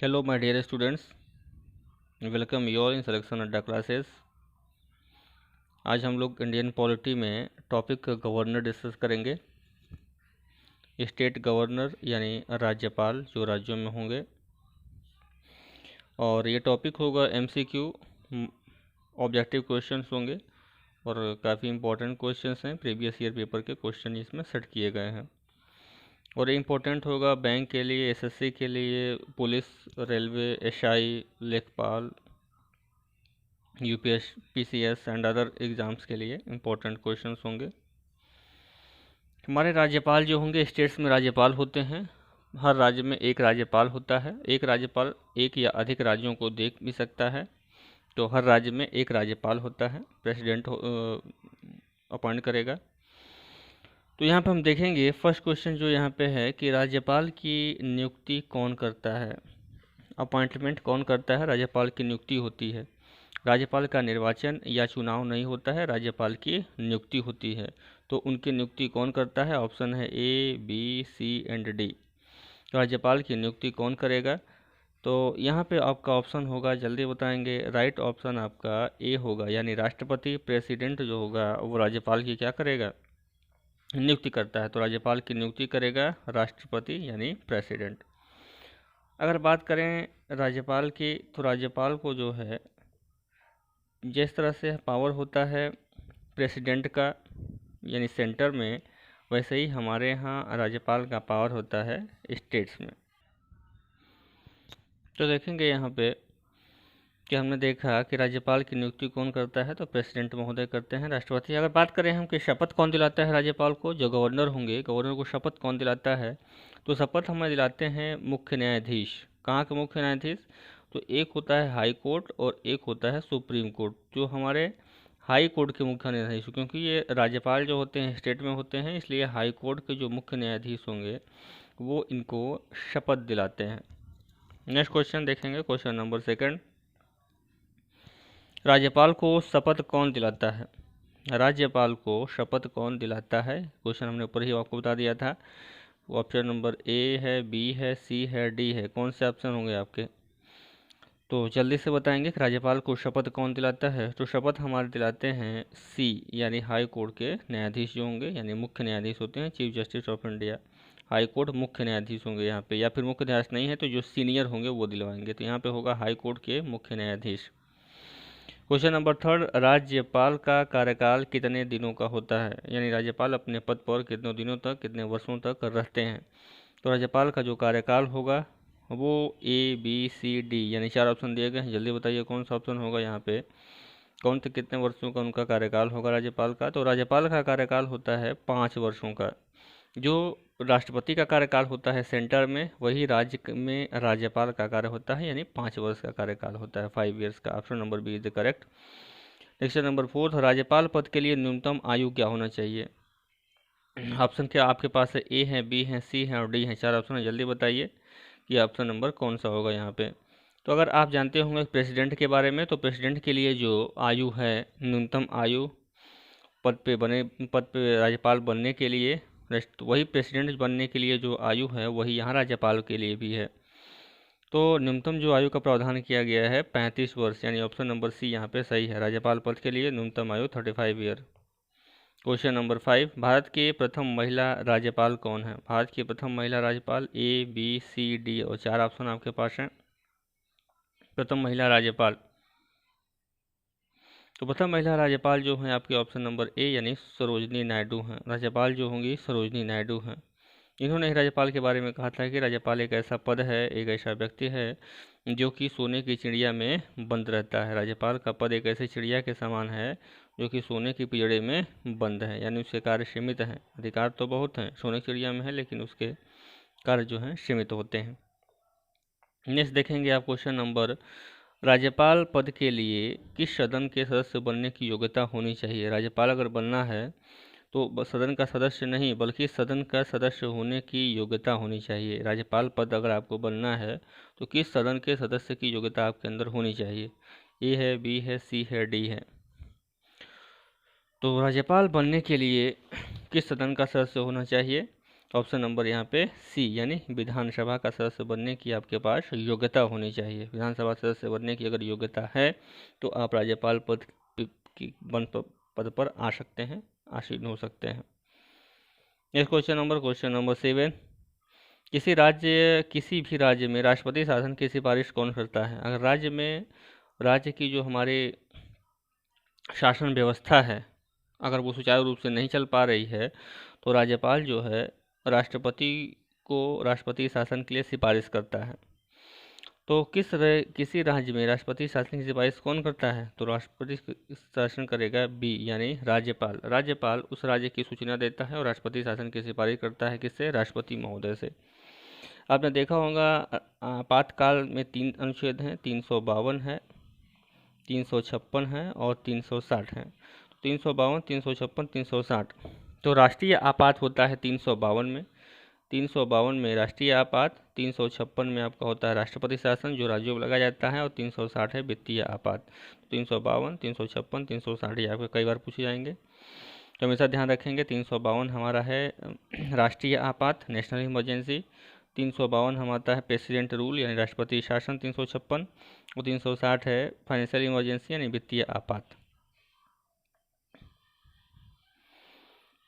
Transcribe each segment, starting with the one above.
Hello, my dear students. Welcome you all in selection अड्डा classes. आज हम लोग इंडियन पॉलिटी में टॉपिक गवर्नर डिस्कस करेंगे। स्टेट गवर्नर यानी राज्यपाल जो राज्यों में होंगे, और ये टॉपिक होगा एमसीक्यू, ऑब्जेक्टिव क्वेश्चंस होंगे और काफ़ी इंपॉर्टेंट क्वेश्चंस हैं। प्रीवियस ईयर पेपर के क्वेश्चन इसमें सेट किए गए हैं और इम्पोर्टेंट होगा बैंक के लिए, एसएससी के लिए, पुलिस, रेलवे, एसआई, लेखपाल, UPS, PCS and other exams के लिए इम्पोर्टेंट क्वेश्चंस होंगे। हमारे राज्यपाल जो होंगे, स्टेट्स में राज्यपाल होते हैं। हर राज्य में एक राज्यपाल होता है। एक राज्यपाल एक या अधिक राज्यों को देख भी सकता है, तो हर राज्य में एक राज्यपाल होता है। प्रेसिडेंट अपॉइंट करेगा। तो यहाँ पे हम देखेंगे फर्स्ट क्वेश्चन जो यहाँ पे है कि राज्यपाल की नियुक्ति कौन करता है। अपॉइंटमेंट कौन करता है, राज्यपाल की नियुक्ति होती है। राज्यपाल का निर्वाचन या चुनाव नहीं होता है, राज्यपाल की नियुक्ति होती है। तो उनकी नियुक्ति कौन करता है? ऑप्शन है A, B, C and D. राज्यपाल की नियुक्ति कौन करेगा? तो यहाँ पे आपका ऑप्शन होगा, जल्दी बताएंगे। राइट ऑप्शन आपका ए होगा, यानी राष्ट्रपति, प्रेसिडेंट जो होगा वो राज्यपाल की क्या करेगा? नियुक्ति करता है। तो राज्यपाल की नियुक्ति करेगा राष्ट्रपति यानी प्रेसिडेंट। अगर बात करें राज्यपाल की, तो राज्यपाल को जो है जिस तरह से पावर होता है प्रेसिडेंट का यानी सेंटर में, वैसे ही हमारे यहाँ राज्यपाल का पावर होता है स्टेट्स में। तो देखेंगे यहाँ पे कि हमने देखा कि राज्यपाल की नियुक्ति कौन करता है, तो प्रेसिडेंट महोदय करते हैं, राष्ट्रपति। अगर बात करें हम कि शपथ कौन दिलाता है राज्यपाल को, जो गवर्नर होंगे, गवर्नर को शपथ कौन दिलाता है, तो शपथ हमें दिलाते हैं मुख्य न्यायाधीश। कहाँ के मुख्य न्यायाधीश? तो एक होता है हाई कोर्ट और एक होता है सुप्रीम कोर्ट। जो हमारे हाई कोर्ट के मुख्य न्यायाधीश, क्योंकि ये राज्यपाल जो होते हैं स्टेट में होते हैं, इसलिए हाई कोर्ट के जो मुख्य न्यायाधीश होंगे वो इनको शपथ दिलाते हैं। नेक्स्ट क्वेश्चन देखेंगे, क्वेश्चन नंबर सेकंड। राज्यपाल को शपथ कौन दिलाता है? राज्यपाल को शपथ कौन दिलाता है? क्वेश्चन हमने ऊपर ही आपको बता दिया था। ऑप्शन नंबर ए है, बी है, सी है, डी है। कौन से ऑप्शन होंगे आपके? तो जल्दी से बताएंगे कि राज्यपाल को शपथ कौन दिलाता है। तो शपथ हमारे दिलाते हैं सी, यानी हाई कोर्ट के न्यायाधीश जो होंगे, यानी मुख्य न्यायाधीश होते हैं, chief justice of India. High court मुख्य न्यायाधीश होंगे यहाँ पे, या फिर मुख्य न्यायाधीश नहीं है तो जो सीनियर होंगे वो दिलवाएंगे। तो यहाँ पे होगा हाई कोर्ट के मुख्य न्यायाधीश। क्वेश्चन नंबर थर्ड, राज्यपाल का कार्यकाल कितने दिनों का होता है? यानी राज्यपाल अपने पद पर कितने दिनों तक, कितने वर्षों तक रहते हैं। तो राज्यपाल का जो कार्यकाल होगा वो ए, बी, सी, डी, यानी चार ऑप्शन दिए गए हैं। जल्दी बताइए कौन सा ऑप्शन होगा यहाँ पे, कौन से कितने वर्षों का उनका कार्यकाल होगा राज्यपाल का? तो राज्यपाल का कार्यकाल होता है 5 वर्षों का। जो राष्ट्रपति का कार्यकाल होता है सेंटर में, वही राज्य में राज्यपाल का कार्य होता है, यानी 5 वर्ष का कार्यकाल होता है, 5 ईयर्स का। Option number B is the correct. Next number fourth, राज्यपाल पद के लिए न्यूनतम आयु क्या होना चाहिए? ऑप्शन क्या आपके पास है? ए है, बी है, सी है और डी है। चार ऑप्शन है, जल्दी बताइए कि ऑप्शन नंबर कौन सा होगा यहाँ पे। तो अगर आप जानते होंगे प्रेसिडेंट के बारे में, तो प्रेसिडेंट के लिए जो आयु है, न्यूनतम आयु पद पे राज्यपाल बनने के लिए, वही प्रेसिडेंट बनने के लिए जो आयु है वही यहाँ राज्यपाल के लिए भी है। तो न्यूनतम जो आयु का प्रावधान किया गया है 35 वर्ष, यानी ऑप्शन नंबर सी यहाँ पे सही है। राज्यपाल पद के लिए न्यूनतम आयु 35 ईयर। क्वेश्चन नंबर 5, भारत के प्रथम महिला राज्यपाल कौन है? भारत की प्रथम महिला राज्यपाल, ए, बी, सी, डी, और चार ऑप्शन आपके पास हैं। प्रथम महिला राज्यपाल, तो प्रथम महिला राज्यपाल जो हैं आपके ऑप्शन नंबर ए, यानी सरोजनी नायडू हैं। राज्यपाल जो होंगी सरोजनी नायडू हैं। इन्होंने ही राज्यपाल के बारे में कहा था कि राज्यपाल एक ऐसा पद है, एक ऐसा व्यक्ति है जो कि सोने की चिड़िया में बंद रहता है। राज्यपाल का पद एक ऐसी चिड़िया के समान है जो कि सोने की पिंजड़े में बंद है, यानी उसके कार्य सीमित हैं। अधिकार तो बहुत हैं, सोने की चिड़िया में है, लेकिन उसके कार्य जो हैं सीमित होते हैं। नेक्स्ट देखेंगे आप क्वेश्चन नंबर, राज्यपाल पद के लिए किस सदन के सदस्य बनने की योग्यता होनी चाहिए? राज्यपाल अगर बनना है तो सदन का सदस्य नहीं, बल्कि सदन का सदस्य होने की योग्यता होनी चाहिए। राज्यपाल पद अगर आपको बनना है तो किस सदन के सदस्य की योग्यता आपके अंदर होनी चाहिए? ए है, बी है, सी है, डी है। तो राज्यपाल बनने के लिए किस सदन का सदस्य होना चाहिए? ऑप्शन नंबर यहाँ पे सी, यानी विधानसभा का सदस्य बनने की आपके पास योग्यता होनी चाहिए। विधानसभा सदस्य बनने की अगर योग्यता है तो आप राज्यपाल पद पर आ सकते हैं, आसीन हो सकते हैं। नेक्स्ट क्वेश्चन नंबर 7, किसी भी राज्य में राष्ट्रपति शासन की सिफारिश कौन करता है? अगर राज्य की जो हमारे शासन व्यवस्था है, अगर वो सुचारू रूप से नहीं चल पा रही है तो राज्यपाल जो है राष्ट्रपति शासन के लिए सिफारिश करता है। तो किसी राज्य में राष्ट्रपति शासन की सिफारिश कौन करता है? तो राष्ट्रपति शासन करेगा बी, यानी राज्यपाल। राज्यपाल उस राज्य की सूचना देता है और राष्ट्रपति शासन की सिफारिश करता है किससे? राष्ट्रपति महोदय से। आपने देखा होगा आपातकाल में 3 अनुच्छेद हैं, 352 है, 356 है और 360 है। 352, 356, 360। तो राष्ट्रीय आपात होता है 352 में राष्ट्रीय आपात, 356 में आपका होता है राष्ट्रपति शासन जो राज्यों में लगाया जाता है, और 360 है वित्तीय आपात। 352, 356, 360 ये आपके कई बार पूछे जाएंगे, तो हमेशा ध्यान रखेंगे। 352 हमारा है राष्ट्रीय आपात, नेशनल इमरजेंसी। 352 हमारा है प्रेसिडेंट रूल, यानी राष्ट्रपति शासन। 356 और 360 है फाइनेंशियल इमरजेंसी, यानी वित्तीय आपात।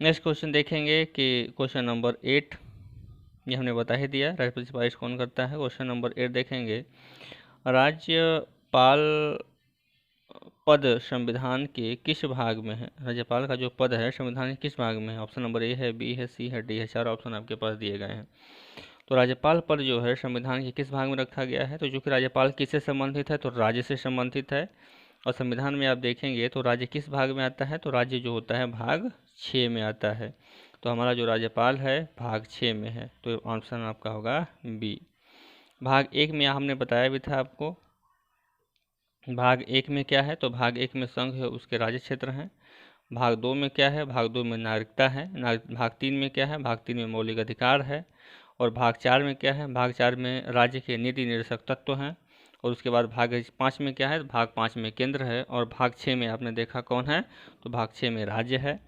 नेक्स्ट क्वेश्चन देखेंगे कि क्वेश्चन नंबर 8, ये हमने बता ही दिया राष्ट्रपति सिफारिश कौन करता है। क्वेश्चन नंबर 8 देखेंगे, राज्यपाल पद संविधान के किस भाग में है? राज्यपाल का जो पद है संविधान के किस भाग में है? ऑप्शन नंबर ए है, बी है, सी है, डी है। 4 ऑप्शन आपके पास दिए गए हैं। तो राज्यपाल पद जो है संविधान के किस भाग में रखा गया है? तो चूंकि राज्यपाल किससे संबंधित है? तो राज्य से संबंधित है। और संविधान में आप देखेंगे तो राज्य किस भाग में आता है? तो राज्य जो होता है भाग 6 में आता है। तो हमारा जो राज्यपाल है भाग 6 में है, तो ऑप्शन आपका होगा बी। भाग 1 में हमने बताया भी था आपको, भाग 1 में क्या है? तो भाग 1 में संघ है, उसके राज्य क्षेत्र हैं। भाग 2 में क्या है? भाग 2 में नागरिकता है। भाग 3 में क्या है? भाग 3 में मौलिक अधिकार है। और भाग 4 में क्या है? भाग 4 में राज्य के नीति निर्देशक तत्व हैं। और उसके बाद भाग 5 में क्या है? भाग 5 में केंद्र है। और भाग 6 में आपने देखा कौन है? तो भाग 6 में राज्य है।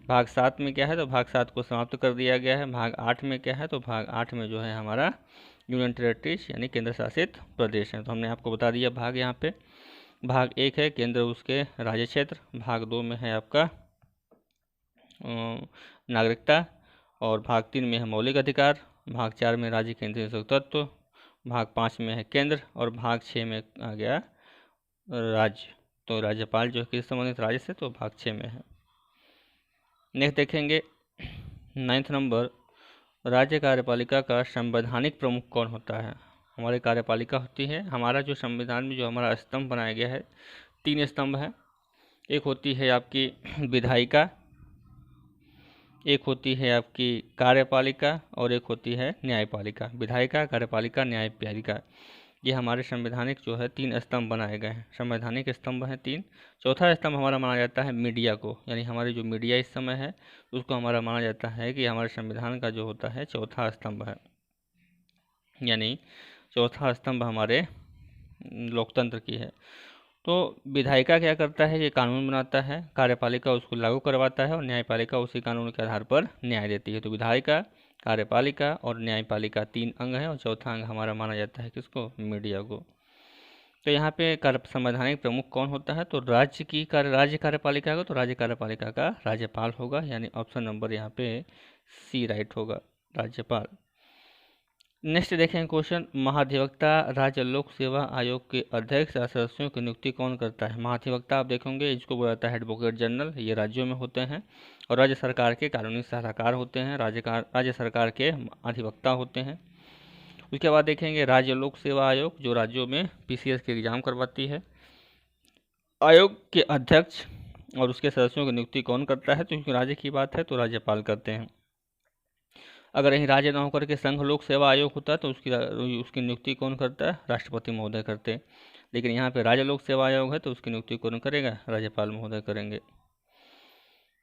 भाग 7 में क्या है? तो भाग 7 को समाप्त कर दिया गया है। भाग 8 में क्या है? तो भाग 8 में जो है हमारा यूनियन टेरिटरीज यानी केंद्र शासित प्रदेश है। तो हमने आपको बता दिया भाग यहाँ पे। भाग 1 है केंद्र उसके राज्य क्षेत्र, भाग 2 में है आपका नागरिकता, और भाग 3 में है मौलिक अधिकार, भाग 4 में राज्य केंद्र शासित तत्व, भाग 5 में है केंद्र, और भाग 6 में आ गया राज्य। तो राज्यपाल जो है किस संबंधित राज्य से? तो भाग 6 में है। नेक्स्ट देखेंगे 9th नंबर, राज्य कार्यपालिका का संवैधानिक प्रमुख कौन होता है? हमारी कार्यपालिका होती है, हमारा जो संविधान में जो हमारा स्तंभ बनाया गया है 3 स्तंभ है। एक होती है आपकी विधायिका, एक होती है आपकी कार्यपालिका, और एक होती है न्यायपालिका। विधायिका, कार्यपालिका, न्यायपालिका, ये हमारे संवैधानिक जो है 3 स्तंभ बनाए गए हैं। संवैधानिक स्तंभ हैं 3। चौथा स्तंभ हमारा माना जाता है मीडिया को, यानी हमारी जो मीडिया इस समय है उसको हमारा माना जाता है कि हमारे संविधान का जो होता है चौथा स्तंभ है। यानी चौथा स्तंभ हमारे लोकतंत्र की है। तो विधायिका क्या करता है? ये कानून बनाता है, कार्यपालिका उसको लागू करवाता है, और न्यायपालिका उसी कानून के आधार पर न्याय देती है। तो विधायिका, कार्यपालिका और न्यायपालिका 3 अंग हैं, और चौथा अंग हमारा माना जाता है किसको? मीडिया को। तो यहाँ पे संवैधानिक प्रमुख कौन होता है? तो राज्य कार्यपालिका का, तो राज्य कार्यपालिका का राज्यपाल होगा, यानी ऑप्शन नंबर यहाँ पे सी राइट होगा, राज्यपाल। नेक्स्ट देखें क्वेश्चन, महाधिवक्ता राज्य लोक सेवा आयोग के अध्यक्ष या सदस्यों की नियुक्ति कौन करता है? महाधिवक्ता आप देखेंगे इसको बोला जाता है एडवोकेट जनरल, ये राज्यों में होते हैं और राज्य सरकार के कानूनी सलाहकार होते हैं, राज्य सरकार के अधिवक्ता होते हैं। उसके बाद देखेंगे राज्य लोक सेवा आयोग, जो राज्यों में पीसीएस के एग्जाम करवाती है। आयोग के अध्यक्ष और उसके सदस्यों की नियुक्ति कौन करता है? तो क्योंकि राज्य की बात है तो राज्यपाल करते हैं। अगर यहीं राज्य न होकर के संघ लोक सेवा आयोग होता तो उसकी नियुक्ति कौन करता है? राष्ट्रपति महोदय करते। लेकिन यहाँ पे राज्य लोक सेवा आयोग है तो उसकी नियुक्ति कौन करेगा? राज्यपाल महोदय करेंगे।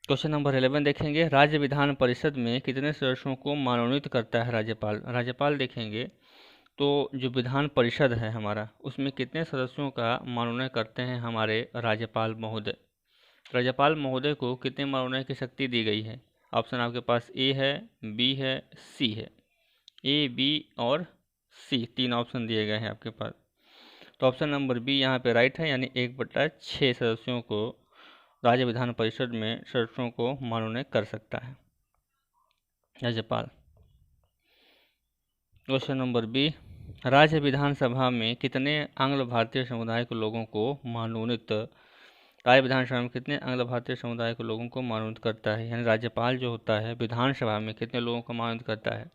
क्वेश्चन नंबर 11 देखेंगे, राज्य विधान परिषद में कितने सदस्यों को मनोनीत करता है राज्यपाल? राज्यपाल देखेंगे तो जो विधान परिषद है हमारा, उसमें कितने सदस्यों का मनोनयन करते हैं हमारे राज्यपाल महोदय? राज्यपाल महोदय को कितने मनोनयन की शक्ति दी गई है? ऑप्शन आपके पास ए है, बी है, सी है। ए, बी और सी, 3 ऑप्शन दिए गए हैं आपके पास। तो ऑप्शन नंबर बी यहाँ पे राइट है, यानी 1/6 सदस्यों को राज्य विधान परिषद में सदस्यों को मनोनीत कर सकता है राज्यपाल। क्वेश्चन नंबर बी, राज्य विधानसभा में कितने आंग्ल भारतीय समुदाय के लोगों को मनोनीत, राज्य विधानसभा में कितने आंग्ल भारतीय समुदाय के लोगों को मनोनीत करता है, यानी राज्यपाल जो होता है विधानसभा में कितने लोगों को मनोनीत करता है।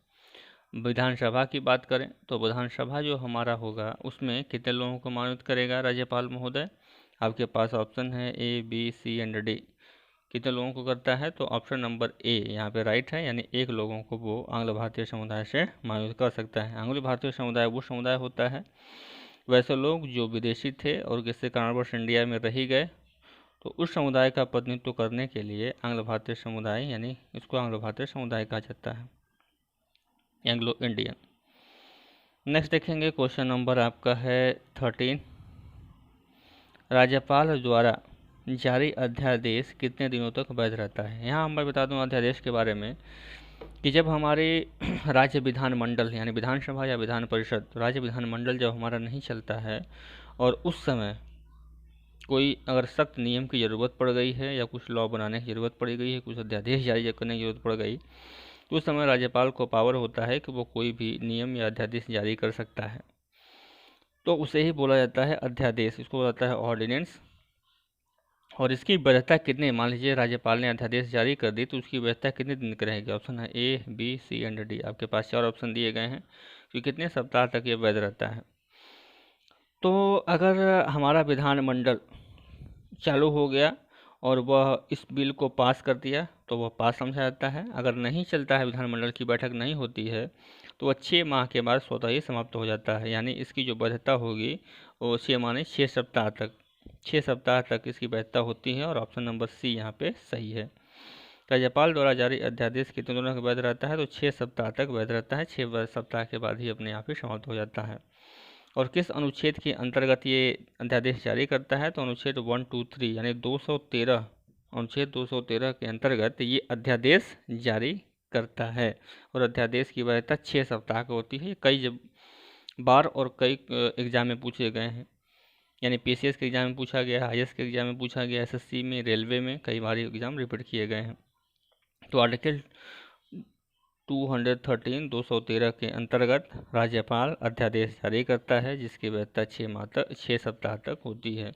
विधानसभा की बात करें तो विधानसभा जो हमारा होगा उसमें कितने लोगों को मनोनीत करेगा राज्यपाल महोदय। आपके पास ऑप्शन है A, B, C and D. कितने लोगों को करता है, तो ऑप्शन नंबर ए यहाँ पे राइट है, यानी 1 लोगों को वो आंग्ल भारतीय समुदाय से मनोनीत कर सकता है। आंग्ल भारतीय समुदाय वो समुदाय होता है, वैसे लोग जो विदेशी थे और किसी कारणवश इंडिया में रह गए, तो उस समुदाय का प्रतिनिधित्व करने के लिए आंग्ल भारतीय समुदाय, यानी इसको आंग्ल भारतीय समुदाय कहा जाता है, एंग्लो इंडियन। नेक्स्ट देखेंगे क्वेश्चन नंबर आपका है 13, राज्यपाल द्वारा जारी अध्यादेश कितने दिनों तक वैध रहता है। यहाँ मैं बता दूं अध्यादेश के बारे में कि जब हमारे राज्य विधानमंडल यानी विधानसभा या विधान परिषद, राज्य विधानमंडल जब हमारा नहीं चलता है और उस समय कोई अगर सख्त नियम की ज़रूरत पड़ गई है या कुछ लॉ बनाने की ज़रूरत पड़ गई है, कुछ अध्यादेश जारी करने की ज़रूरत पड़ गई, तो उस समय राज्यपाल को पावर होता है कि वो कोई भी नियम या अध्यादेश जारी कर सकता है। तो उसे ही बोला जाता है अध्यादेश, इसको बोला जाता है ऑर्डिनेंस। और इसकी वैधता कितने, मान लीजिए राज्यपाल ने अध्यादेश जारी कर दी तो उसकी वैधता कितने दिन की रहेगी। ऑप्शन है A, B, C and D. आपके पास 4 ऑप्शन दिए गए हैं कि कितने सप्ताह तक ये वैध रहता है। तो अगर हमारा विधानमंडल चालू हो गया और वह इस बिल को पास कर दिया तो वह पास समझा जाता है। अगर नहीं चलता है, विधानमंडल की बैठक नहीं होती है, तो वह 6 माह के बाद स्वतः ही समाप्त हो जाता है, यानी इसकी जो वैधता होगी वो 6 माह नहीं 6 सप्ताह तक, 6 सप्ताह तक इसकी वैधता होती है। और ऑप्शन नंबर सी यहाँ पे सही है। राज्यपाल द्वारा जारी अध्यादेश कितने दिनों तक वैध रहता है, तो 6 सप्ताह तक वैध रहता है, 6 सप्ताह के बाद ही अपने आप ही समाप्त हो जाता है। और किस अनुच्छेद के अंतर्गत ये अध्यादेश जारी करता है, तो अनुच्छेद 123 यानी 213, अनुच्छेद 213 के अंतर्गत ये अध्यादेश जारी करता है। और अध्यादेश की वैधता 6 सप्ताह की होती है। कई बार और कई एग्जाम में पूछे गए हैं, यानी पीसीएस के एग्जाम में पूछा गया, आईएएस के एग्जाम में पूछा गया, एसएससी में, रेलवे में कई बार एग्जाम रिपीट किए गए हैं। तो आर्टिकल 213 213 के अंतर्गत राज्यपाल अध्यादेश जारी करता है जिसकी वैधता 6 सप्ताह तक होती है।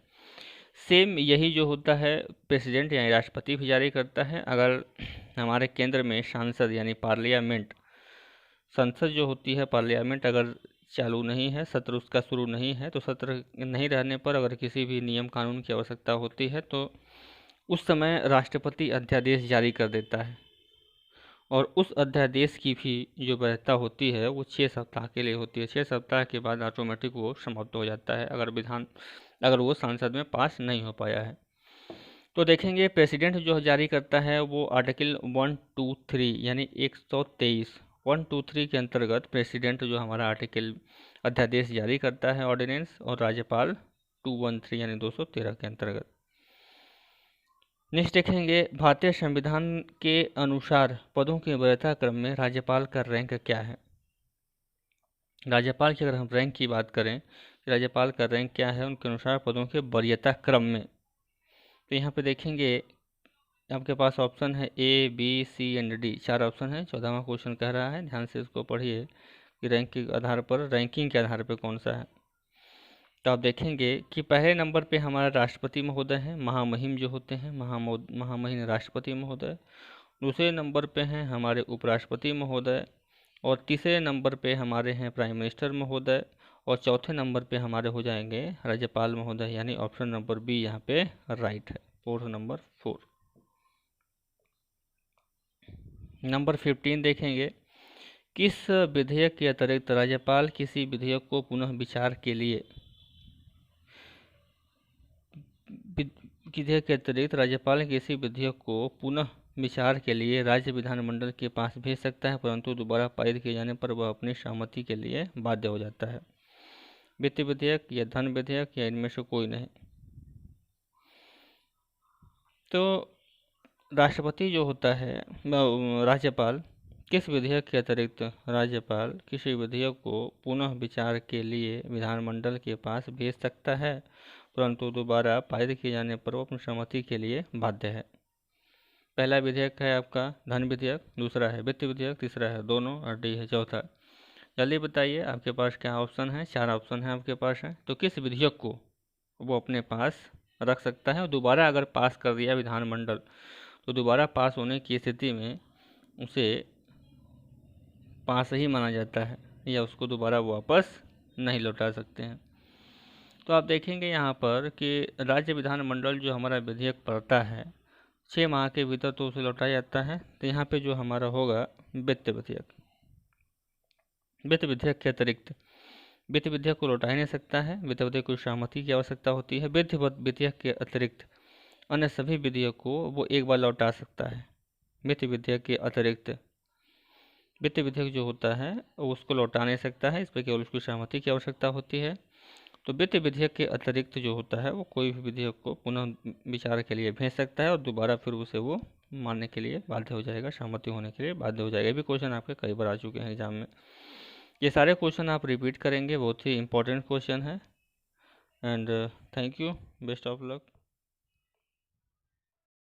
सेम यही जो होता है प्रेसिडेंट यानी राष्ट्रपति भी जारी करता है। अगर हमारे केंद्र में सांसद यानी पार्लियामेंट, संसद जो होती है पार्लियामेंट अगर चालू नहीं है, सत्र उसका शुरू नहीं है, तो सत्र नहीं रहने पर अगर किसी भी नियम कानून की आवश्यकता होती है तो उस समय राष्ट्रपति अध्यादेश जारी कर देता है। और उस अध्यादेश की भी जो वैधता होती है वो 6 सप्ताह के लिए होती है। 6 सप्ताह के बाद ऑटोमेटिक वो समाप्त हो जाता है अगर वो संसद में पास नहीं हो पाया है। तो देखेंगे प्रेसिडेंट जो जारी करता है वो आर्टिकल 123 यानी 123 123 के अंतर्गत प्रेसिडेंट जो हमारा आर्टिकल अध्यादेश जारी करता है ऑर्डिनेंस, और राज्यपाल 213 यानी 213 के अंतर्गत। नेक्स्ट देखेंगे भारतीय संविधान के अनुसार पदों के वरीयता क्रम में राज्यपाल का रैंक क्या है। राज्यपाल की अगर हम रैंक की बात करें, राज्यपाल का रैंक क्या है उनके अनुसार पदों के वरीयता क्रम में, तो यहाँ पे देखेंगे आपके पास ऑप्शन है A, B, C and D. 4 option है। 14वां क्वेश्चन कह रहा है, ध्यान से इसको पढ़िए कि रैंक के आधार पर, रैंकिंग के आधार पर कौन सा है। तो आप देखेंगे कि पहले नंबर पे हमारा राष्ट्रपति महोदय हैं, महामहिम जो होते हैं महामहिम राष्ट्रपति महोदय। दूसरे नंबर पे हैं हमारे उपराष्ट्रपति महोदय, और तीसरे नंबर पे हमारे हैं प्राइम मिनिस्टर महोदय, और चौथे नंबर पे हमारे हो जाएंगे राज्यपाल महोदय, यानी ऑप्शन नंबर बी यहाँ पे राइट है, फोर्थ नंबर 4। नंबर 15 देखेंगे, किस विधेयक के अतिरिक्त राज्यपाल किसी विधेयक को पुनः विचार के लिए विधेयक के अतिरिक्त राज्यपाल किसी विधेयक को पुनः विचार के लिए राज्य विधानमंडल के पास भेज सकता है, परंतु दोबारा पारित किए जाने पर वह अपनी सहमति के लिए बाध्य हो जाता है। वित्त विधेयक या धन विधेयक या इनमें से कोई नहीं। तो राष्ट्रपति जो होता है राज्यपाल, किस विधेयक के अतिरिक्त राज्यपाल किसी विधेयक को पुनः विचार के लिए विधानमंडल के पास भेज सकता है, परंतु दोबारा पारित किए जाने पर वो अपनी सहमति के लिए बाध्य है। पहला विधेयक है आपका धन विधेयक, दूसरा है वित्त विधेयक, तीसरा है दोनों और डी है चौथा। जल्दी बताइए, आपके पास क्या ऑप्शन है? 4 ऑप्शन है आपके पास है। तो किस विधेयक को वो अपने पास रख सकता है और दोबारा अगर पास कर दिया विधानमंडल तो दोबारा पास होने की स्थिति में उसे पास ही माना जाता है या उसको दोबारा वापस नहीं लौटा सकते हैं। तो आप देखेंगे यहाँ पर कि राज्य विधानमंडल जो हमारा विधेयक पढ़ता है 6 माह के भीतर तो उसे लौटाया जाता है। तो यहाँ पे जो हमारा होगा वित्त विधेयक, वित्त विधेयक के अतिरिक्त वित्त विधेयक को लौटा ही नहीं सकता है, वित्त विधेयक को सहमति की आवश्यकता होती है। वित्त विधेयक के अतिरिक्त अन्य सभी विधेयक को वो एक बार लौटा सकता है। वित्त विधेयक के अतिरिक्त वित्त विधेयक जो होता है वो उसको लौटा नहीं सकता है, इस पर केवल उसकी सहमति की आवश्यकता होती है। तो वित्त विधेयक के अतिरिक्त जो होता है वो कोई भी विधेयक को पुनः विचार के लिए भेज सकता है और दोबारा फिर उसे वो मानने के लिए बाध्य हो जाएगा, सहमति होने के लिए बाध्य हो जाएगा। ये भी क्वेश्चन आपके कई बार आ चुके हैं एग्जाम में। ये सारे क्वेश्चन आप रिपीट करेंगे, बहुत ही इंपॉर्टेंट क्वेश्चन है। And thank you, best of luck.